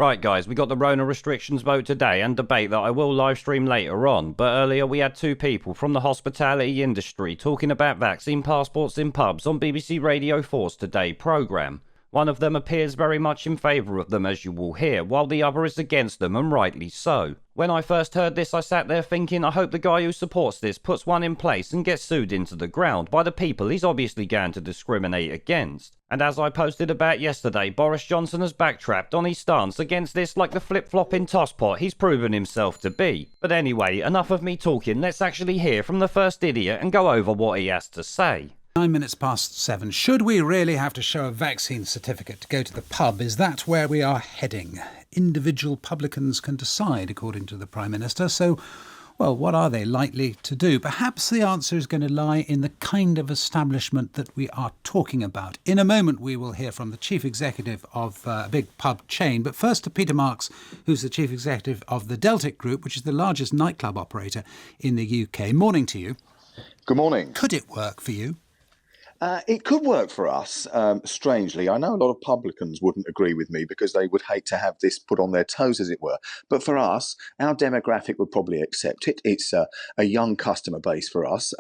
Right guys, we got the Rona restrictions vote today and debate that I will live stream later on, but earlier we had two people from the hospitality industry talking about vaccine passports in pubs on BBC Radio 4's Today programme. One of them appears very much in favour of them, as you will hear, while the other is against them, and rightly so. When I first heard this, I sat there thinking, I hope the guy who supports this puts one in place and gets sued into the ground by the people he's obviously going to discriminate against. And as I posted about yesterday, Boris Johnson has backtracked on his stance against this like the flip-flopping tosspot he's proven himself to be. But anyway, enough of me talking, let's actually hear from the first idiot and go over what he has to say. 9 minutes past 7. Should we really have to show a vaccine certificate to go to the pub? Is that where we are heading? Individual publicans can decide, according to the Prime Minister. So, well, what are they likely to do? Perhaps the answer is going to lie in the kind of establishment that we are talking about. In a moment, we will hear from the chief executive of a big pub chain. But first to Peter Marks, who's the chief executive of the Deltic Group, which is the largest nightclub operator in the UK. Morning to you. Good morning. Could it work for you? It could work for us, strangely. I know a lot of publicans wouldn't agree with me because they would hate to have this put on their toes, as it were. But for us, our demographic would probably accept it. It's a young customer base for us.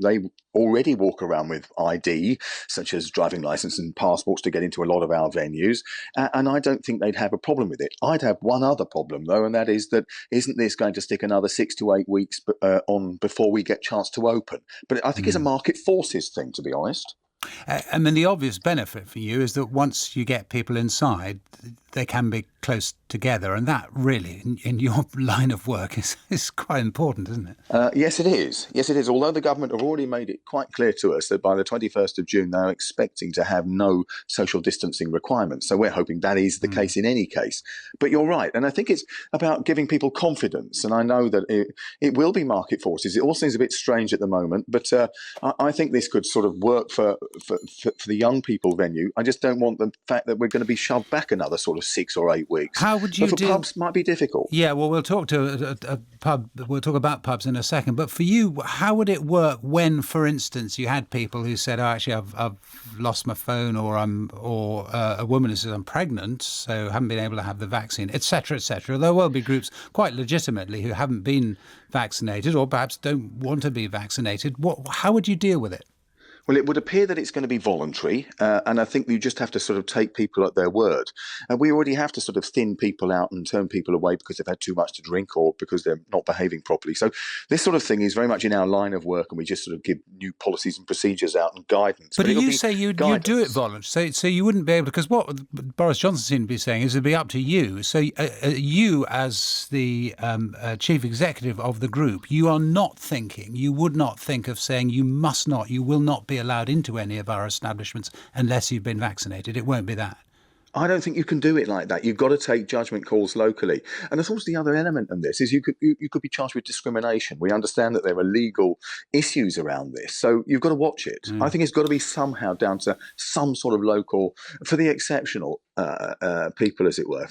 They already walk around with ID, such as driving licence and passports, to get into a lot of our venues. And I don't think they'd have a problem with it. I'd have one other problem, though, and that is that isn't this going to stick another 6 to 8 weeks on before we get chance to open? But I think it's a market forces thing, to be honest. I mean, the obvious benefit for you is that once you get people inside, they can be close together. And that really, in your line of work, is quite important, isn't it? Yes, it is. Yes, it is. Although the government have already made it quite clear to us that by the 21st of June, they're expecting to have no social distancing requirements. So we're hoping that is the case in any case. But you're right. And I think it's about giving people confidence. And I know that it will be market forces. It all seems a bit strange at the moment. But I think this could sort of work for the young people venue. I just don't want the fact that we're going to be shoved back another sort of 6 or 8 weeks. How would you do? Pubs might be difficult. Yeah, well, we'll talk to a pub. We'll talk about pubs in a second. But for you, how would it work when, for instance, you had people who said, "Oh, actually, I've lost my phone," or a woman who says, "I'm pregnant, so haven't been able to have the vaccine," etc., etc. There will be groups quite legitimately who haven't been vaccinated, or perhaps don't want to be vaccinated. How would you deal with it? Well, it would appear that it's going to be voluntary, and I think you just have to sort of take people at their word. And we already have to sort of thin people out and turn people away because they've had too much to drink or because they're not behaving properly. So this sort of thing is very much in our line of work, and we just sort of give new policies and procedures out and guidance. But you say you do it voluntary, so you wouldn't be able, because what Boris Johnson seemed to be saying is it'd be up to you. So you, as the chief executive of the group, you would not think of saying you will not be allowed into any of our establishments unless you've been vaccinated. It won't be that. I don't think you can do it like that. You've got to take judgment calls locally. And of course, the other element in this is you could be charged with discrimination. We understand that there are legal issues around this, so you've got to watch it. I think it's got to be somehow down to some sort of local, for the exceptional people, as it were.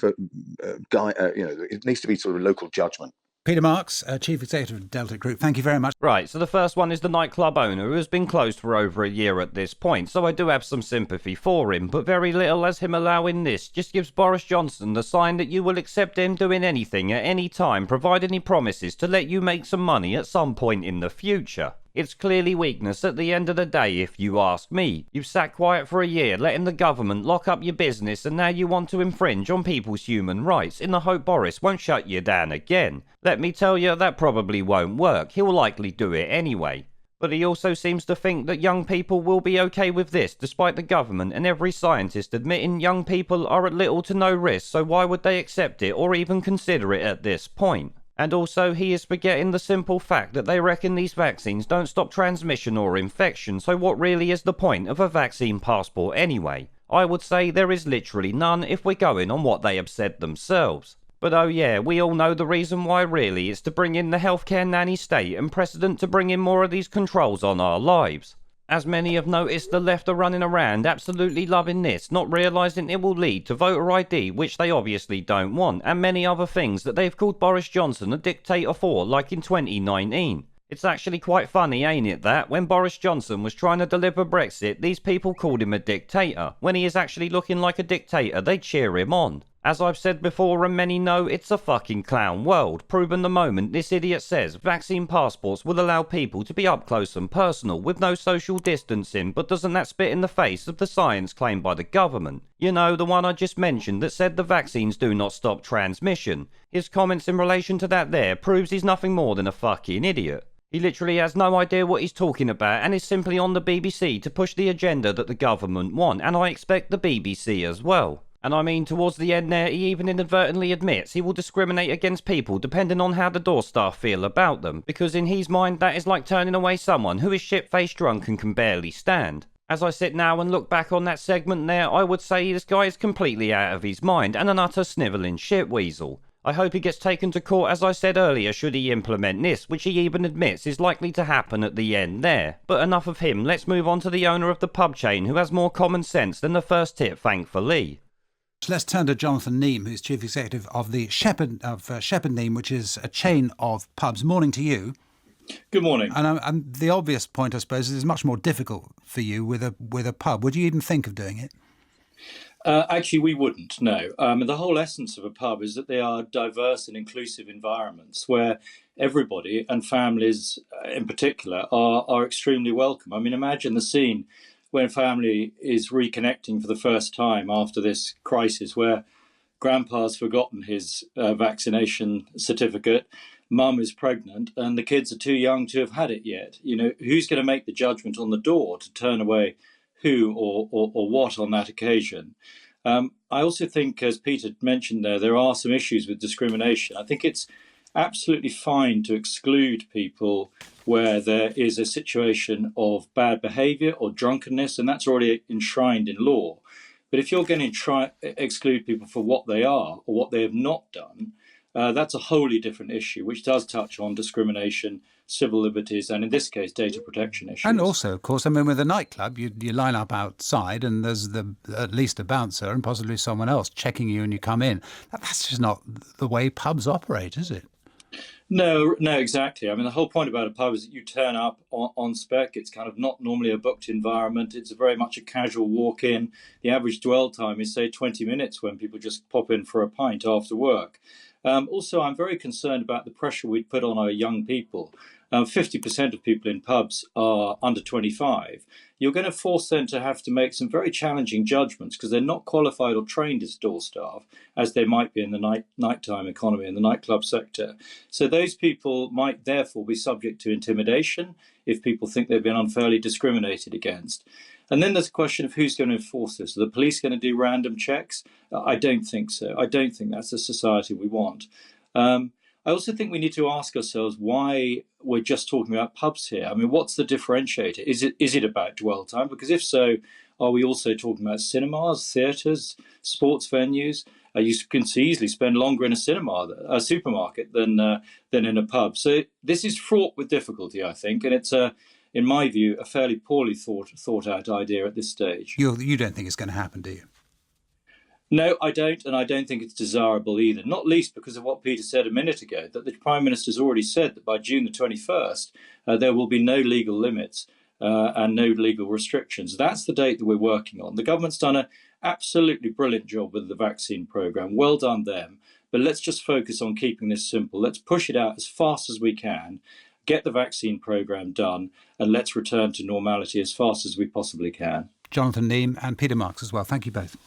It needs to be sort of local judgment. Peter Marks, Chief Executive of Delta Group, thank you very much. Right, so the first one is the nightclub owner, who has been closed for over a year at this point, so I do have some sympathy for him, but very little, as him allowing this just gives Boris Johnson the sign that you will accept him doing anything at any time, providing he promises to let you make some money at some point in the future. It's clearly weakness at the end of the day, if you ask me. You've sat quiet for a year, letting the government lock up your business, and now you want to infringe on people's human rights in the hope Boris won't shut you down again. Let me tell you, that probably won't work. He'll likely do it anyway. But he also seems to think that young people will be okay with this, despite the government and every scientist admitting young people are at little to no risk, so why would they accept it or even consider it at this point? And also, he is forgetting the simple fact that they reckon these vaccines don't stop transmission or infection, so what really is the point of a vaccine passport anyway? I would say there is literally none if we're going on what they have said themselves. But oh yeah, we all know the reason why really is to bring in the healthcare nanny state and precedent to bring in more of these controls on our lives. As many have noticed, the left are running around absolutely loving this, not realising it will lead to voter ID, which they obviously don't want, and many other things that they've called Boris Johnson a dictator for, like in 2019. It's actually quite funny, ain't it, that when Boris Johnson was trying to deliver Brexit, these people called him a dictator. When he is actually looking like a dictator, they cheer him on. As I've said before and many know, it's a fucking clown world, proven the moment this idiot says vaccine passports will allow people to be up close and personal with no social distancing, but doesn't that spit in the face of the science claimed by the government? You know, the one I just mentioned that said the vaccines do not stop transmission. His comments in relation to that there proves he's nothing more than a fucking idiot. He literally has no idea what he's talking about and is simply on the BBC to push the agenda that the government want, and I expect the BBC as well. And I mean, towards the end there, he even inadvertently admits he will discriminate against people depending on how the door staff feel about them, because in his mind that is like turning away someone who is shit-faced drunk and can barely stand. As I sit now and look back on that segment there, I would say this guy is completely out of his mind and an utter snivelling shitweasel. I hope he gets taken to court, as I said earlier, should he implement this, which he even admits is likely to happen at the end there. But enough of him, let's move on to the owner of the pub chain, who has more common sense than the first tip, thankfully. Let's turn to Jonathan Neame, who's chief executive of the Shepherd Neame, which is a chain of pubs. Morning to you. Good morning. And the obvious point, I suppose, is it's much more difficult for you with a pub. Would you even think of doing it? Actually, we wouldn't, no. The whole essence of a pub is that they are diverse and inclusive environments where everybody, and families in particular, are extremely welcome. I mean, imagine the scene when family is reconnecting for the first time after this crisis, where grandpa's forgotten his vaccination certificate, mum is pregnant, and the kids are too young to have had it yet. You know, who's going to make the judgment on the door to turn away who or what on that occasion? I also think, as Peter mentioned there are some issues with discrimination. I think it's absolutely fine to exclude people where there is a situation of bad behaviour or drunkenness, and that's already enshrined in law. But if you're going to exclude people for what they are or what they have not done, that's a wholly different issue, which does touch on discrimination, civil liberties, and in this case, data protection issues. And also, of course, I mean, with a nightclub, you line up outside and there's at least a bouncer and possibly someone else checking you when you come in. That's just not the way pubs operate, is it? No, exactly. I mean, the whole point about a pub is that you turn up on spec. It's kind of not normally a booked environment. It's very much a casual walk-in. The average dwell time is, say, 20 minutes when people just pop in for a pint after work. Also, I'm very concerned about the pressure we put on our young people. 50% of people in pubs are under 25. You're going to force them to have to make some very challenging judgments because they're not qualified or trained as door staff, as they might be in the nighttime economy, in the nightclub sector. So those people might therefore be subject to intimidation if people think they've been unfairly discriminated against. And then there's a question of who's going to enforce this. Are the police going to do random checks? I don't think so. I don't think that's the society we want. I also think we need to ask ourselves why we're just talking about pubs here. I mean, what's the differentiator? Is it about dwell time? Because if so, are we also talking about cinemas, theatres, sports venues? You can easily spend longer in a supermarket than in a pub. So this is fraught with difficulty, I think, and it's in my view, a fairly poorly thought out idea at this stage. You don't think it's going to happen, do you? No, I don't, and I don't think it's desirable either, not least because of what Peter said a minute ago, that the Prime Minister's already said that by June the 21st, there will be no legal limits and no legal restrictions. That's the date that we're working on. The government's done an absolutely brilliant job with the vaccine programme. Well done them. But let's just focus on keeping this simple. Let's push it out as fast as we can, get the vaccine programme done, and let's return to normality as fast as we possibly can. Jonathan Neame and Peter Marks as well. Thank you both.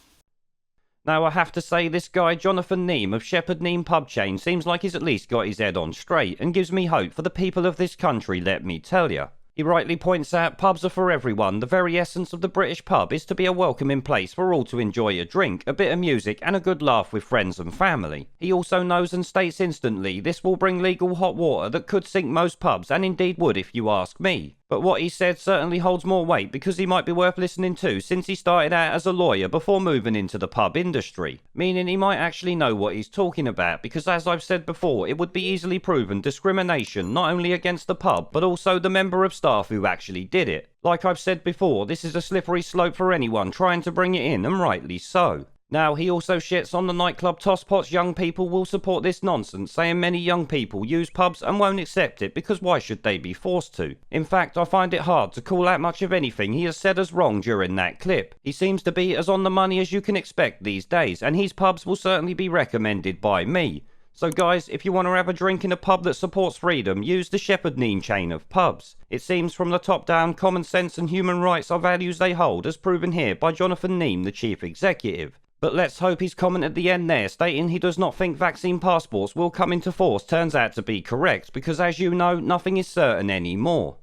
Now, I have to say, this guy, Jonathan Neame of Shepherd Neame Pub Chain, seems like he's at least got his head on straight and gives me hope for the people of this country, let me tell you. He rightly points out pubs are for everyone. The very essence of the British pub is to be a welcoming place for all to enjoy a drink, a bit of music and a good laugh with friends and family. He also knows and states instantly this will bring legal hot water that could sink most pubs, and indeed would if you ask me. But what he said certainly holds more weight because he might be worth listening to, since he started out as a lawyer before moving into the pub industry. Meaning he might actually know what he's talking about, because as I've said before, it would be easily proven discrimination not only against the pub, but also the member of staff who actually did it. Like I've said before, this is a slippery slope for anyone trying to bring it in, and rightly so. Now, he also shits on the nightclub tosspots young people will support this nonsense, saying many young people use pubs and won't accept it because why should they be forced to? In fact, I find it hard to call out much of anything he has said as wrong during that clip. He seems to be as on the money as you can expect these days, and his pubs will certainly be recommended by me. So guys, if you want to have a drink in a pub that supports freedom, use the Shepherd Neame chain of pubs. It seems from the top down, common sense and human rights are values they hold, as proven here by Jonathan Neame, the chief executive. But let's hope his comment at the end there, stating he does not think vaccine passports will come into force, turns out to be correct, because as you know, nothing is certain anymore.